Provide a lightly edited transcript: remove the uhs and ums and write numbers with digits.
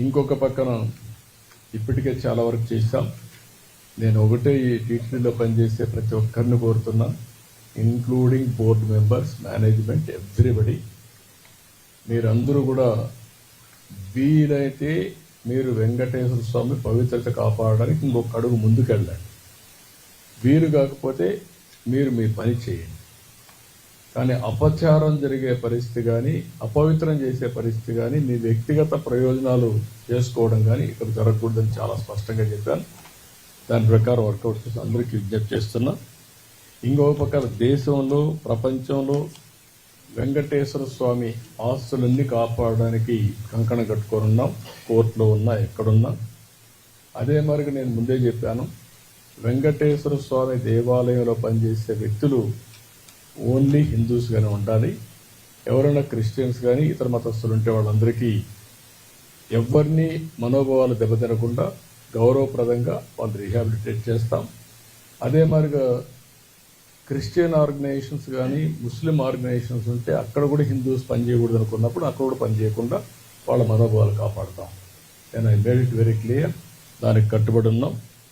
ఇంకొక పక్కన ఇప్పటికే చాలా వరకు చేశాం. నేను ఒకటే ఈ టీటీడీలో పనిచేసే ప్రతి ఒక్కరిని కోరుతున్నా, including board members, management, everybody, మీరందరూ కూడా వీలైతే మీరు వెంకటేశ్వర స్వామి పవిత్రత కాపాడడానికి ఇంకొక అడుగు ముందుకెళ్ళండి. వీలు కాకపోతే మీరు మీ పని చేయండి. కానీ అపచారం జరిగే పరిస్థితి కానీ, అపవిత్రం చేసే పరిస్థితి కానీ, మీ వ్యక్తిగత ప్రయోజనాలు చేసుకోవడం కానీ ఇక్కడ జరగకూడదని చాలా స్పష్టంగా చెప్పాను. దాని ప్రకారం వర్కౌట్ చేసి అందరికీ విజ్ఞప్తి చేస్తున్నా. ఇంకొక పక్క దేశంలో, ప్రపంచంలో వెంకటేశ్వర స్వామి ఆస్తులన్నీ కాపాడడానికి కంకణం కట్టుకొని ఉన్నాం. కోర్టులో ఉన్నా, ఎక్కడున్నా. అదే మరికి నేను ముందే చెప్పాను, వెంకటేశ్వర స్వామి దేవాలయంలో పనిచేసే వ్యక్తులు ఓన్లీ హిందూస్గానే ఉండాలి. ఎవరైనా క్రిస్టియన్స్ కానీ ఇతర మతస్థులు ఉంటే వాళ్ళందరికీ ఎవరిని మనోభావాలు దెబ్బతినకుండా గౌరవప్రదంగా వాళ్ళు రీహాబిలిటేట్ చేస్తాం. అదే మరిగా క్రిస్టియన్ ఆర్గనైజేషన్స్ కానీ, ముస్లిం ఆర్గనైజేషన్స్ ఉంటే అక్కడ కూడా హిందూస్ పనిచేయకూడదు అనుకున్నప్పుడు అక్కడ కూడా పనిచేయకుండా వాళ్ళ మనోభావాలు కాపాడుతాం. నేను I made it very clear. దానికి కట్టుబడి ఉన్నాం.